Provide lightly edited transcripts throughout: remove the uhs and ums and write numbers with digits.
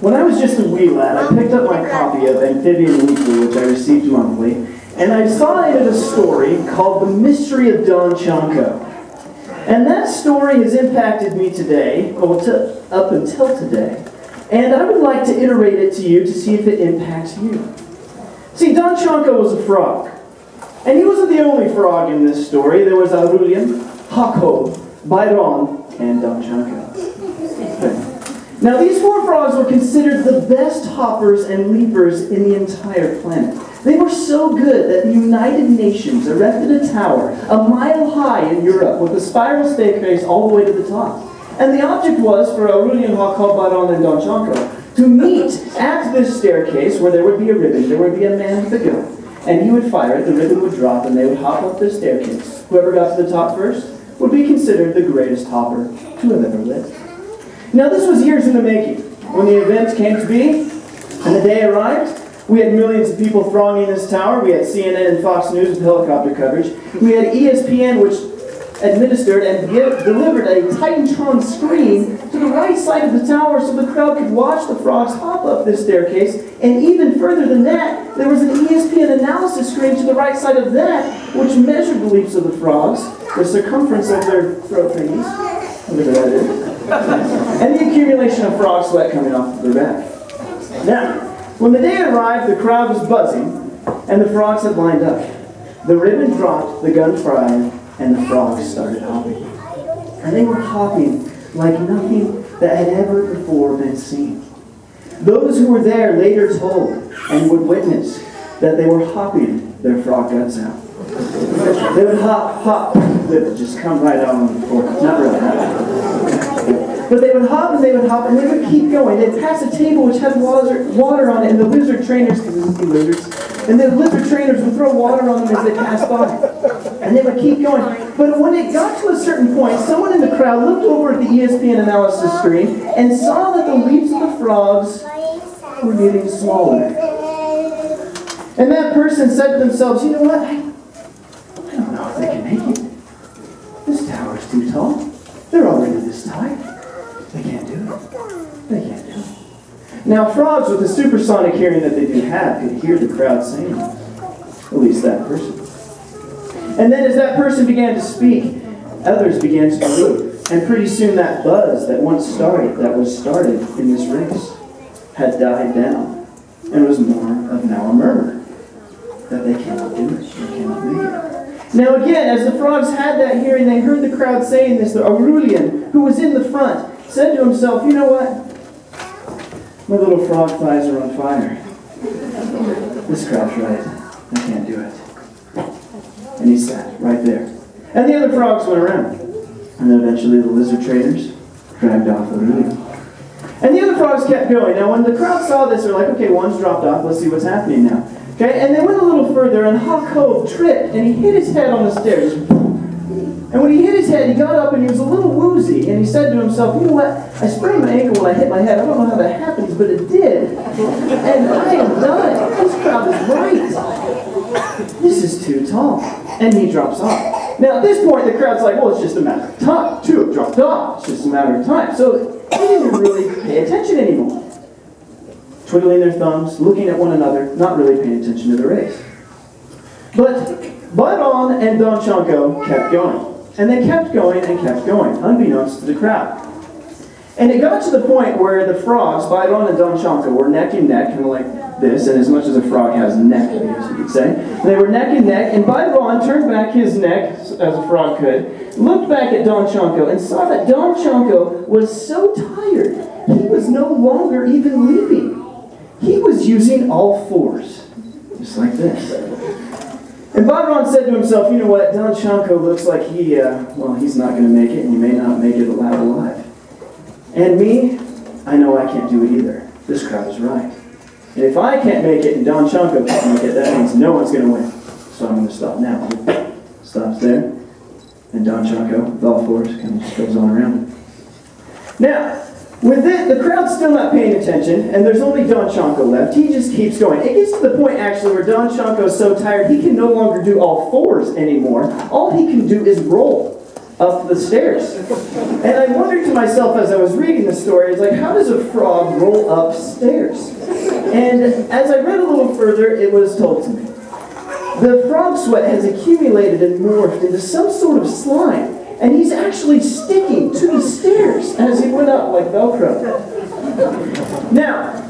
When I was just a wee lad, I picked up my copy of Amphibian Weekly, which I received monthly, and I saw in it a story called The Mystery of Don Chanko. And that story has impacted me today, up until today, and I would like to iterate it to you to see if it impacts you. See, Don Chanko was a frog. And he wasn't the only frog in this story. There was Aurelian, Jacob, Byron, and Don Chanko. Now, these four frogs were considered the best hoppers and leapers in the entire planet. They were so good that the United Nations erected a tower a mile high in Europe with a spiral staircase all the way to the top. And the object was for Aurelian, Jacob, Byron, and Don Chanko to meet at this staircase where there would be a ribbon, there would be a man with a gun. And he would fire it, the ribbon would drop, and they would hop up the staircase. Whoever got to the top first would be considered the greatest hopper to have ever lived. Now, this was years in the making. When the event came to be, and the day arrived, we had millions of people thronging this tower. We had CNN and Fox News with helicopter coverage. We had ESPN, which administered and delivered a Titantron screen to the right side of the tower so the crowd could watch the frogs hop up this staircase. And even further than that, there was an ESPN analysis screen to the right side of that, which measured the leaps of the frogs, the circumference of their throat thingies, whatever that is, and the accumulation of frog sweat coming off of their back. Now, when the day arrived, the crowd was buzzing, and the frogs had lined up. The ribbon dropped, the gun fired, and the frogs started hopping. And they were hopping like nothing that had ever before been seen. Those who were there later told and would witness that they were hopping their frog guts out. They would hop, hop, they would just come right out on the floor. Not really. But they would hop and they would hop and they would keep going. They'd pass a table which had water on it, and the lizard trainers, because this is lizards, and the lizard trainers would throw water on them as they passed by. And they would keep going. But when it got to a certain point, someone in the crowd looked over at the ESPN analysis screen and saw that the leaps of the frogs were getting smaller. And that person said to themselves, you know what? I don't know if they can make it. This tower's too tall. They're already this tired. They can't do it. They can't do it. Now, frogs with the supersonic hearing that they do have could hear the crowd saying this. At least that person. And then as that person began to speak, others began to believe. And pretty soon that buzz that was started in this race had died down. And was more of now a murmur that they cannot do it. They cannot make it. Now again, as the frogs had that hearing, they heard the crowd saying this. The Aurelian, who was in the front, said to himself, you know what? My little frog thighs are on fire. This crowd's right. I can't do it. And he sat right there. And the other frogs went around. And then eventually the lizard traders dragged off Aurelian. And the other frogs kept going. Now when the crowd saw this, they're like, okay, one's dropped off. Let's see what's happening now. Okay, and they went a little further, and Jacob tripped, and he hit his head on the stairs. And when he hit his head, he got up, and he was a little woozy, and he said to himself, you know what? I sprained my ankle when I hit my head. I don't know how that happens, but it did. And I am done. This crowd is right. This is too tall. And he drops off. Now, at this point, the crowd's like, well, it's just a matter of time. Two have dropped off. It's just a matter of time. So they didn't really pay attention anymore. Twiddling their thumbs, looking at one another, not really paying attention to the race. But Byron and Don Chanko kept going. And they kept going and kept going, unbeknownst to the crowd. And it got to the point where the frogs, Byron and Don Chanko, were neck and neck, kind of like this, and as much as a frog has neck, I guess you could say. They were neck and neck, and Byron turned back his neck, as a frog could, looked back at Don Chanko, and saw that Don Chanko was so tired, he was no longer even leaping. He was using all fours, just like this. And Byron said to himself, you know what, Don Chanko looks like he's not going to make it, and he may not make it alive. And me, I know I can't do it either. This crowd is right. And if I can't make it and Don Chanko can't make it, that means no one's going to win. So I'm going to stop now. Stops there. And Don Chanko, with all fours, kind of just goes on around it. Now, with it, the crowd's still not paying attention, and there's only Don Chanko left. He just keeps going. It gets to the point, actually, where Don Chanko is so tired, he can no longer do all fours anymore. All he can do is roll. up the stairs. And I wondered to myself as I was reading the story, it's like, how does a frog roll upstairs? And as I read a little further, it was told to me. The frog sweat has accumulated and morphed into some sort of slime, and he's actually sticking to the stairs as he went up like Velcro. Now,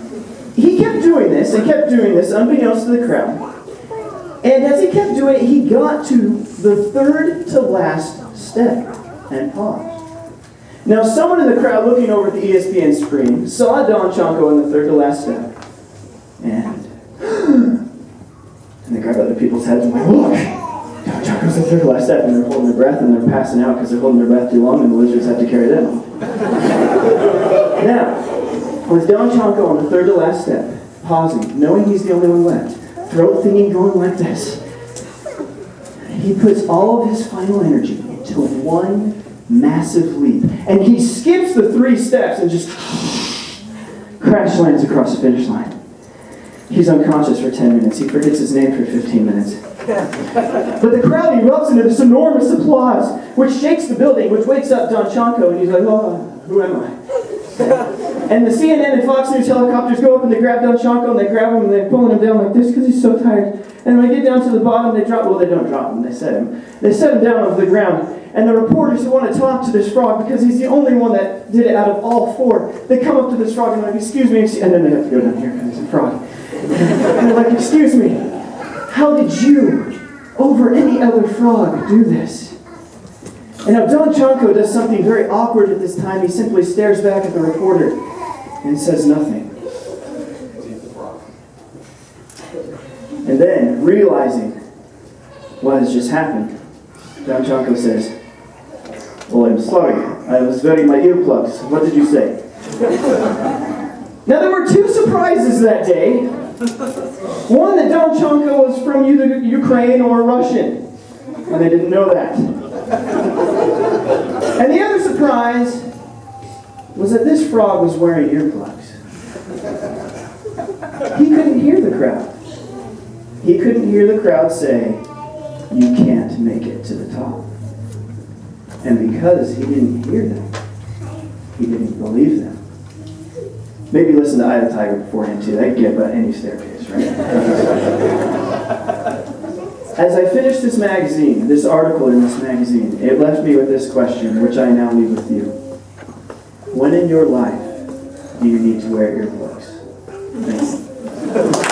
he kept doing this and kept doing this unbeknownst to the crowd. And as he kept doing it, he got to the third to last step and paused. Now, someone in the crowd looking over at the ESPN screen saw Don Chanko in the third to last step. And they grabbed other people's heads and went, look! Don Chanko's in the third to last step. And they're holding their breath and they're passing out because they're holding their breath too long and the lizards have to carry them. Now, with Don Chanko on the third to last step, pausing, knowing he's the only one left, throat thingy going like this, he puts all of his final energy into one massive leap. And he skips the 3 steps and just crash lands across the finish line. He's unconscious for 10 minutes. He forgets his name for 15 minutes. But the crowd erupts into this enormous applause, which shakes the building, which wakes up Don Chanko, and he's like, oh, who am I? And the CNN and Fox News helicopters go up and they grab Don Chanko and they grab him and they're pulling him down like this because he's so tired. And when they get down to the bottom, they drop, well, they don't drop him, they set him. They set him down onto the ground. And the reporters who want to talk to this frog, because he's the only one that did it out of all 4, they come up to this frog and they're like, excuse me, and then they have to go down here because he's a frog. And they're like, excuse me, how did you, over any other frog, do this? And now Don Chanko does something very awkward at this time. He simply stares back at the reporter and says nothing. And then, realizing what has just happened, Don Chanko says, well, I'm sorry. I was wearing my earplugs. What did you say? Now, there were 2 surprises that day. One, that Don Chanko was from either Ukraine or Russian. And they didn't know that. And the other surprise was that this frog was wearing earplugs. He couldn't hear the crowd. He couldn't hear the crowd say, you can't make it to the top. And because he didn't hear them, he didn't believe them. Maybe listen to Eye of the Tiger beforehand too. They can get about any staircase, right? As I finished this magazine, this article in this magazine, it left me with this question, which I now leave with you. When in your life do you need to wear earplugs? Thank you.